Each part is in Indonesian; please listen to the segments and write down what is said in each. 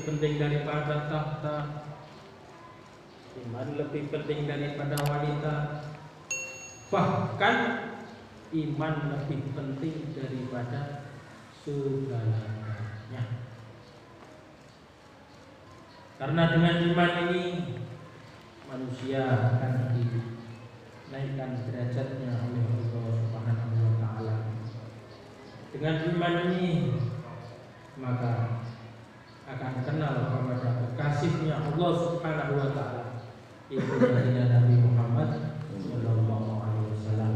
lebih penting daripada tahta, iman lebih penting daripada wanita, bahkan iman lebih penting daripada segalanya. Karena dengan iman ini manusia akan dinaikkan derajatnya oleh Allah Subhanahu wa taala. Dengan iman ini maka akan kenal kepada kekasihnya Allah Subhanahu wa taala, yaitu Nabi Muhammad sallallahu alaihi wasallam.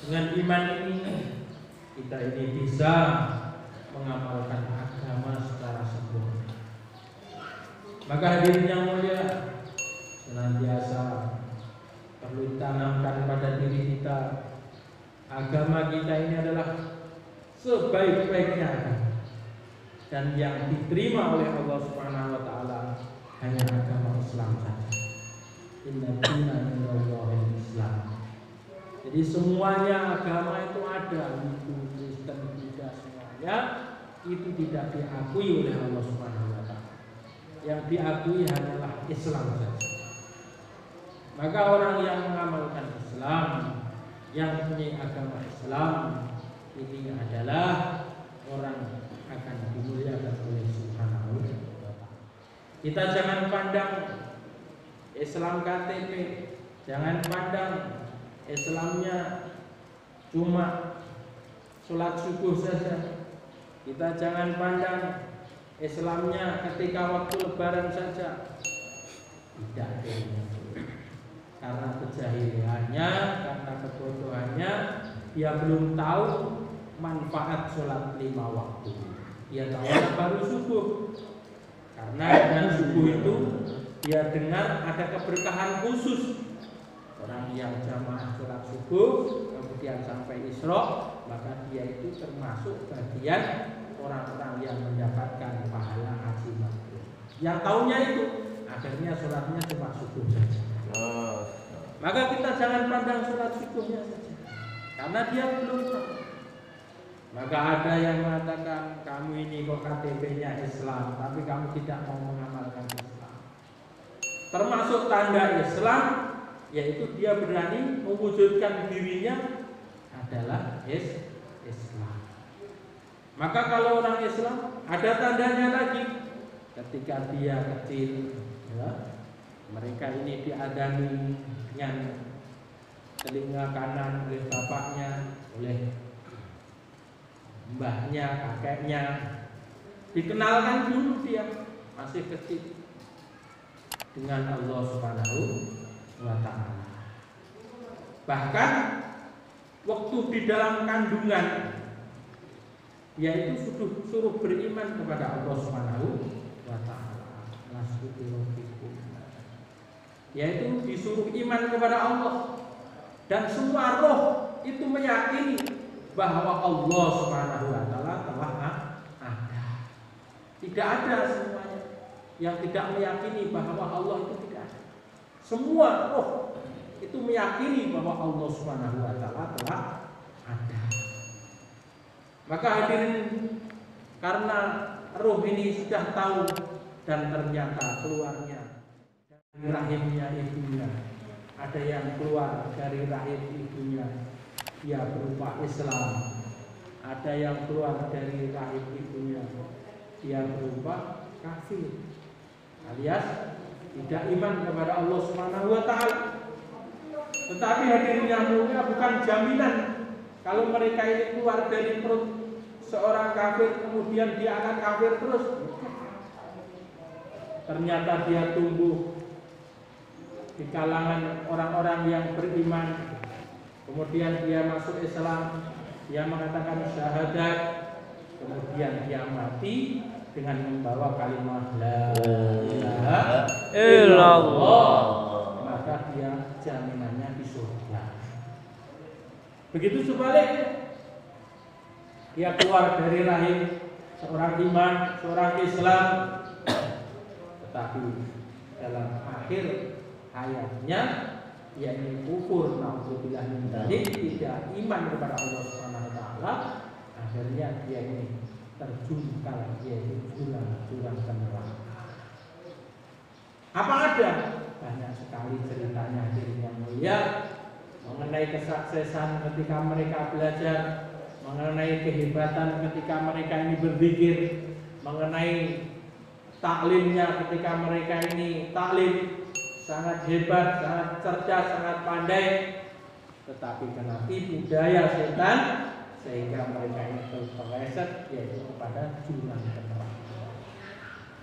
Dengan iman ini kita ini bisa mengamalkan agama secara sempurna. Maka hadirin yang mulia, senantiasa perlu ditanamkan pada diri kita, agama kita ini adalah sebaik-baiknya agama, dan yang diterima oleh Allah Subhanahu wa taala hanya agama Islam saja. Inna dina indallahil Islam. Jadi semuanya agama itu ada, Hindu, Kristen, Buddha, semuanya itu tidak diakui oleh Allah Subhanahu wa taala. Yang diakui hanyalah Islam saja. Maka orang yang mengamalkan Islam, yang punya agama Islam, ini adalah orang akan dimuliakan oleh Subhanahu wa taala. Kita jangan pandang Islam KTP, jangan pandang Islamnya cuma sholat subuh saja. Kita jangan pandang Islamnya ketika waktu lebaran saja. Tidak ada. Karena kejahilannya, karena kebodohannya, dia belum tahu manfaat sholat 5 waktu. Dia tahu baru subuh. Karena dengan subuh itu dia dengar ada keberkahan khusus. Orang yang jamaah sholat subuh kemudian sampai Isra, maka dia itu termasuk bagian orang-orang yang mendapatkan pahala haji mabrur. Yang tahunya itu akhirnya sholatnya cuma subuh saja. Maka kita jangan pandang sholat subuhnya saja, karena dia belum tahu. Maka ada yang mengatakan, kamu ini kok KTP-nya Islam, tapi kamu tidak mau mengamalkan Islam. Termasuk tanda Islam, yaitu dia berani mewujudkan dirinya adalah Islam. Maka kalau orang Islam ada tandanya lagi, ketika dia kecil, ya, mereka ini diadani dengan telinga kanan oleh bapaknya, oleh mbahnya, kakeknya. Dikenalkan dulu dia masih kecil dengan Allah Subhanahu wa taala. Bahkan waktu di dalam kandungan, yaitu suruh beriman kepada Allah Subhanahu wa taala. Yaitu disuruh iman kepada Allah, dan semua roh itu meyakini bahwa Allah Subhanahu wa taala telah ada. Tidak ada semuanya yang tidak meyakini bahwa Allah itu tidak ada. Semua roh itu meyakini bahwa Allah Subhanahu wa taala telah ada. Maka hadirin, karena roh ini sudah tahu dan ternyata keluarnya dari rahimnya ibunya, ada yang keluar dari rahim ibunya dia berupa Islam, ada yang keluar dari rahim ibunya dia berupa kafir, alias tidak iman kepada Allah Subhanahu wa taala. Tetapi hadirin yang mulia, bukan jaminan kalau mereka ini keluar dari perut seorang kafir kemudian dia akan kafir terus. Ternyata dia tumbuh di kalangan orang-orang yang beriman, kemudian dia masuk Islam, dia mengatakan syahadat, kemudian dia mati dengan membawa kalimat la ilaha illallah, maka dia jaminannya di surga. Begitu sebaliknya, dia keluar dari rahim seorang iman, seorang Islam, tetapi dalam akhir hayatnya yakni kufur, naudzubillah min dzalik, tidak iman kepada Allah Subhanahu wa taala, akhirnya dia ini terjungkal, yaitu jurang-jurang ke neraka. Apa ada? Banyak sekali ceritanya dirinya mulia mengenai kesuksesan ketika mereka belajar, mengenai kehebatan ketika mereka ini berzikir, mengenai taklimnya ketika mereka ini taklim sangat hebat, sangat cerdas, sangat pandai, tetapi karena tipu daya setan sehingga mereka ini terpeleset, yaitu kepada jurang neraka.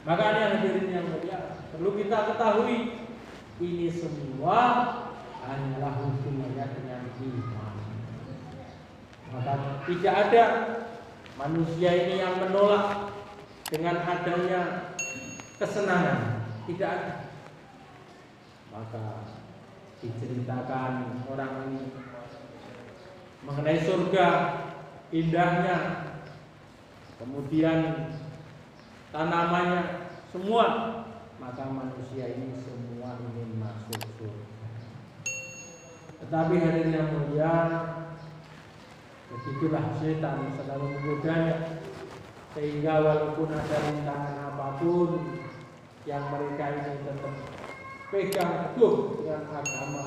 Makanya hadirin yang mulia, perlu kita ketahui ini semua hanyalah hubungannya dengan iman. Maka tidak ada manusia ini yang menolak dengan adanya kesenangan, tidak ada. Maka diceritakan orang ini mengenai surga, indahnya, kemudian tanamannya, semua. Maka manusia ini semua ingin masuk surga. Tetapi hadirin yang mulia, begitulah setan selalu menggodanya, sehingga walaupun ada rintangan apapun yang mereka ini tetap pegang teguh dengan agama,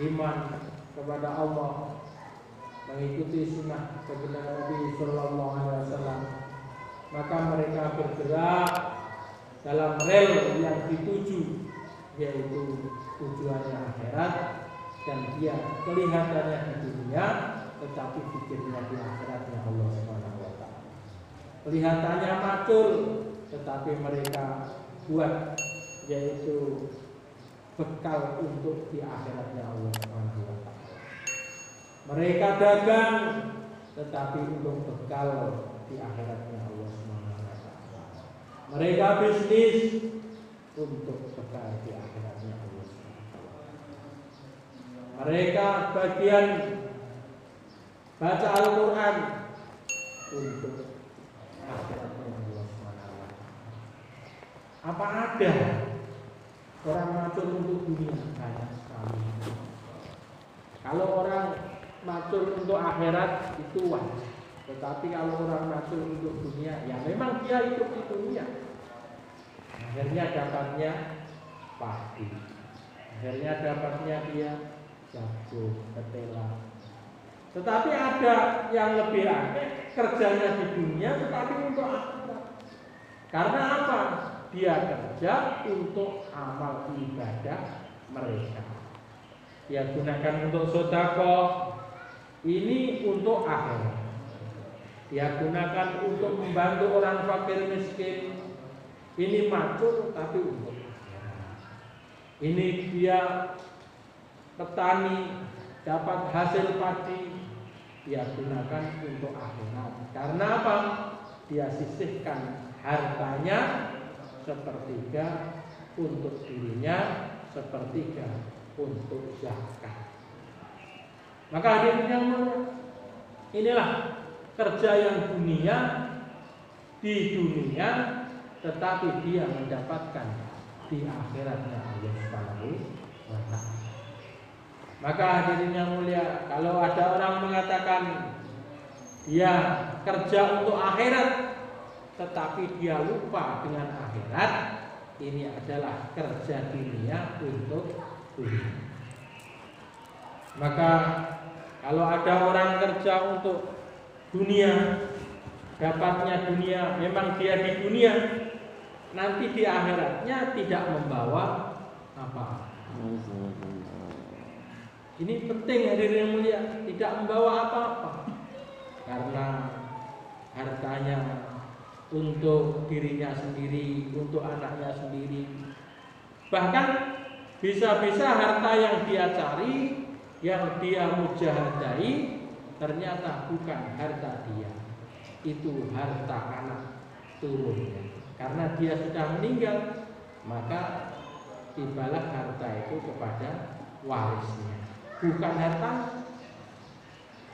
iman kepada Allah, mengikuti sunnah baginda Nabi Sallallahu Alaihi Wasallam, maka mereka bergerak dalam rel yang dituju, yaitu tujuannya akhirat, dan dia kelihatannya di dunia, tetapi pikirnya di akhiratnya Allah Subhanahu Wa Taala. Kelihatannya macul, tetapi mereka buat, yaitu bekal untuk di akhiratnya Allah Subhanahu Wa Taala. Mereka dagang, tetapi untuk bekal di akhiratnya Allah Subhanahu Wa Taala. Mereka bisnis untuk bekal di akhiratnya Allah Subhanahu Wa Taala. Mereka bagian baca Al-Quran untuk akhiratnya Allah Subhanahu Wa Taala. Apa ada orang macul untuk dunia? Banyak sekali. Kalau orang macul untuk akhirat itu wajar. Tetapi kalau orang macul untuk dunia, ya memang dia hidup di dunia. Akhirnya dapatnya padi, akhirnya dapatnya dia jagung, ketela. Tetapi ada yang lebih aneh, kerjanya di dunia tetapi untuk akhirat. Karena apa? Dia kerja untuk amal ibadah mereka. Dia gunakan untuk sedekah, ini untuk akhirat. Dia gunakan untuk membantu orang fakir miskin, ini macul tapi untuk akhirat. Ini dia petani, dapat hasil padi, dia gunakan untuk akhirat. Karena apa? Dia sisihkan hartanya sepertiga untuk dirinya, sepertiga untuk zakat. Maka hadirin yang mulia, inilah kerja yang dunia di dunia, tetapi dia mendapatkan di akhiratnya Allah Subhanahu wa Ta'ala. Maka hadirin yang mulia, kalau ada orang mengatakan dia kerja untuk akhirat tetapi dia lupa dengan akhirat, ini adalah kerja dunia untuk dunia. Maka kalau ada orang kerja untuk dunia, dapatnya dunia, memang dia di dunia, nanti di akhiratnya tidak membawa apa. Ini penting hadirin yang mulia, tidak membawa apa-apa. Karena hartanya untuk dirinya sendiri, untuk anaknya sendiri. Bahkan bisa-bisa harta yang dia cari, yang dia mujahadai, ternyata bukan harta dia, itu harta anak turunnya. Karena dia sudah meninggal, maka dibalas harta itu kepada warisnya, bukan harta.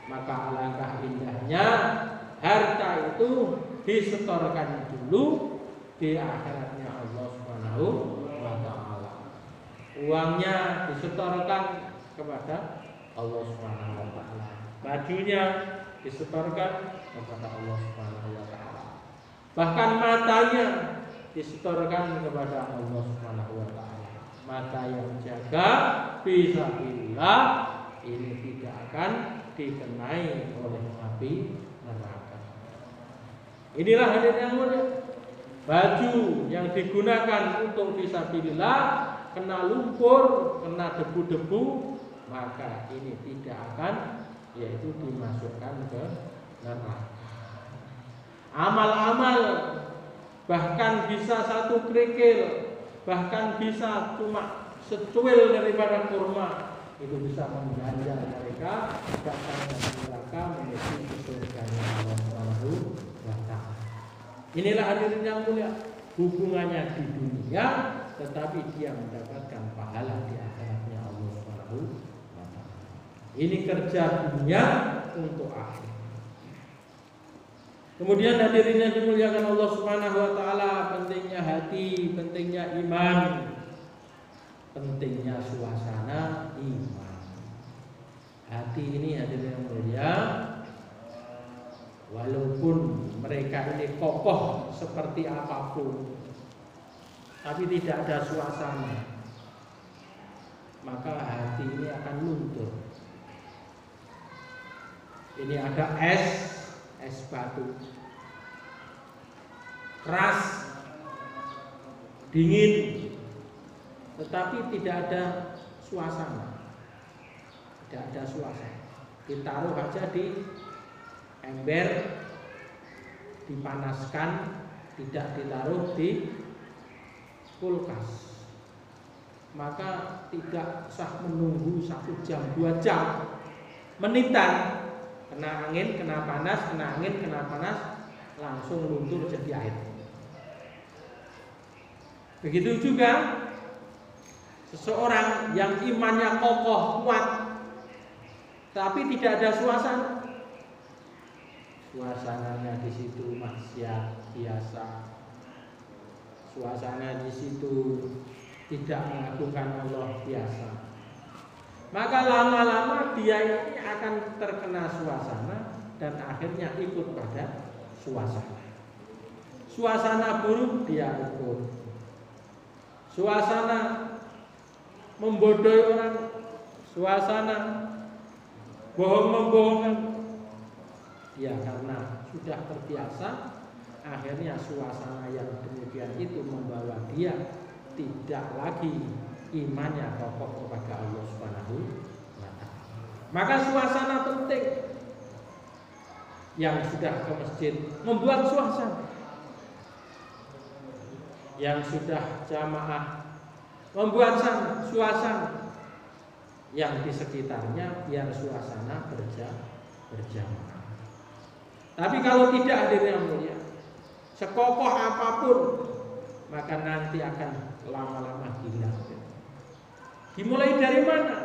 Maka alangkah indahnya harta itu disetorkan dulu di akhiratnya Allah Subhanahu wa Ta'ala. Uangnya disetorkan kepada Allah Subhanahu wa Ta'ala, bajunya disetorkan kepada Allah Subhanahu wa Ta'ala. Bahkan matanya disetorkan kepada Allah Subhanahu wa taala. Mata yang jaga fisabilillah ini tidak akan dikenai oleh api neraka. Inilah hadirin yang mulia, baju yang digunakan untuk fisabilillah kena lumpur, kena debu-debu, maka ini tidak akan yaitu dimasukkan ke neraka. Amal-amal bahkan bisa satu kerikil, bahkan bisa cuma secuil daripada kurma, itu bisa mengganjal mereka datang dari neraka menuju ke surganya Allah Subhanahu wa taala. Inilah hadirin yang mulia, hubungannya di dunia tetapi dia mendapatkan pahala di akhiratnya Allah Subhanahu wa taala. Ini kerja dunia untuk akhir. Kemudian hadirin yang dimuliakan Allah Subhanahu wa taala, pentingnya hati, pentingnya iman, pentingnya suasana iman. Hati ini hadirin yang mulia, walaupun mereka ini kokoh seperti apapun, tapi tidak ada suasana, maka hati ini akan luntur. Ini ada es batu, keras, dingin, tetapi tidak ada suasana. Tidak ada suasana. Ditaruh aja di ember, dipanaskan, tidak ditaruh di kulkas, maka tidak usah menunggu 1 jam 2 jam, menitan, kena angin, kena panas, kena angin, kena panas, langsung luntur jadi air. Begitu juga seseorang yang imannya kokoh kuat, tapi tidak ada suasana. Suasananya di situ maksiat biasa, suasana di situ tidak mengagungkan Allah biasa, maka lama-lama dia ini akan terkena suasana dan akhirnya ikut pada suasana. Suasana buruk dia ikut, suasana membodohi orang, suasana bohong-membohongkan, ya karena sudah terbiasa, akhirnya suasana yang demikian itu membawa dia tidak lagi imannya kokoh kepada Allah Subhanahu wa taala. Maka suasana penting. Yang sudah ke masjid membuat suasana, yang sudah jamaah membuat suasana, yang di sekitarnya biar suasana berjamaah. Tapi kalau tidak hadirin yang mulia, sekokoh apapun, maka nanti akan lama-lama hilang. Dimulai dari mana?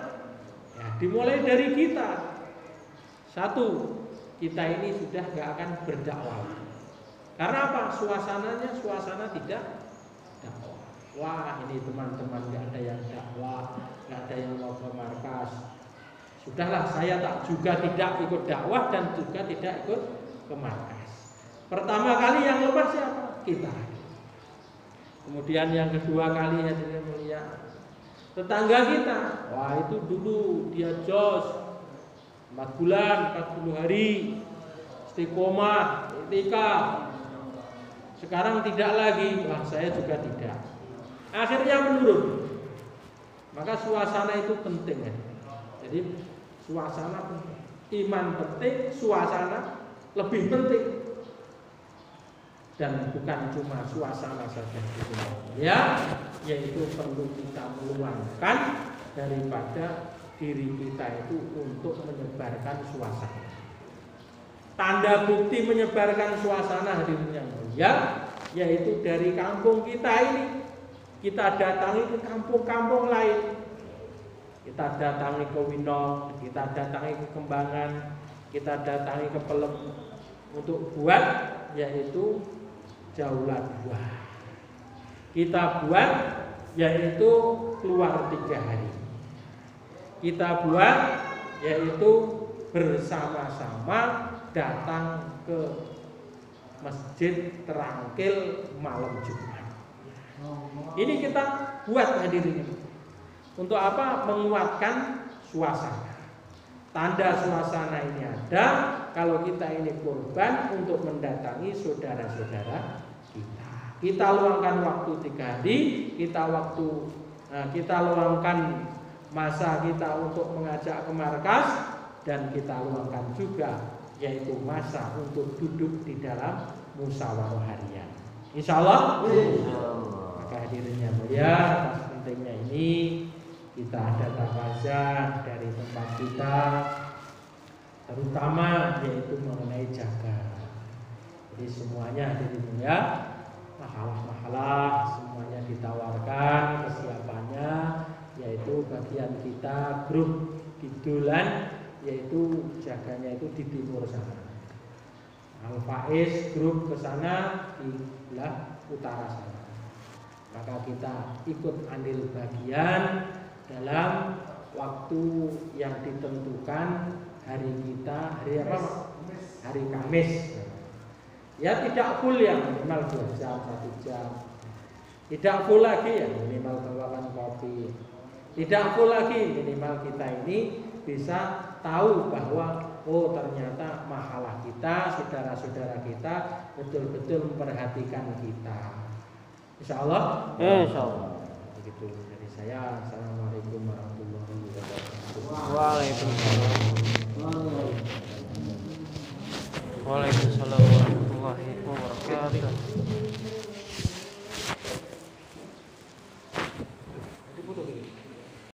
Ya, dimulai dari kita. Satu, kita ini sudah gak akan berdakwah. Karena apa? Suasananya suasana tidak dakwah. Wah, ini teman-teman gak ada yang dakwah, gak ada yang mau ke markas. Sudahlah, saya juga tidak ikut dakwah dan juga tidak ikut ke markas. Pertama kali yang lepas siapa? Kita. Kemudian yang kedua kali hadirin mulia, tetangga kita. Wah, itu dulu dia jos 4 bulan, 40 hari istiqomah, itikaf. Sekarang tidak lagi. Wah, saya juga tidak. Akhirnya menurun. Maka suasana itu penting ya. Jadi suasana penting. Iman penting, suasana lebih penting. Dan bukan cuma suasana saja, ya, yaitu perlu kita meluangkan daripada diri kita itu untuk menyebarkan suasana. Tanda bukti menyebarkan suasana hadirin yang mulia, yaitu dari kampung kita ini, kita datangi ke kampung-kampung lain. Kita datangi ke Winong, kita datangi ke Kembangan, kita datangi ke Pelem untuk buat yaitu jaulat buah. Kita buat yaitu keluar 3 hari. Kita buat yaitu bersama-sama datang ke masjid Terangkil malam Jumat. Ini kita buat hadirin. Untuk apa? Menguatkan suasana. Tanda suasana ini ada kalau kita ini kurban untuk mendatangi saudara-saudara kita. Kita luangkan waktu 3 hari, kita luangkan masa kita untuk mengajak ke markas, dan kita luangkan juga yaitu masa untuk duduk di dalam musyawarah harian. Insya Allah. Maka hadirin yang mulia, atas pentingnya ini kita ada takazah dari tempat kita, terutama yaitu mengenai jaga. Jadi semuanya hadirin mulia, mahalah-mahalah semuanya ditawarkan kesiapannya, yaitu bagian kita grup Kidulan, yaitu jaganya itu di timur sana. Al-Faiz grup ke sana di belah utara sana. Maka kita ikut andil bagian dalam waktu yang ditentukan hari kita, hari apa? Hari Kamis. Ya tidak full, yang minimal 2 jam, 1 jam. Tidak full lagi ya minimal bawakan kopi. Tidak full lagi, minimal kita ini bisa tahu bahwa oh ternyata mahalah kita, saudara-saudara kita betul-betul memperhatikan kita. Insya Allah. Insya Allah. Begitu dari saya. Assalamualaikum warahmatullahi wabarakatuh. Waalaikumsalam. Waalaikumsalam.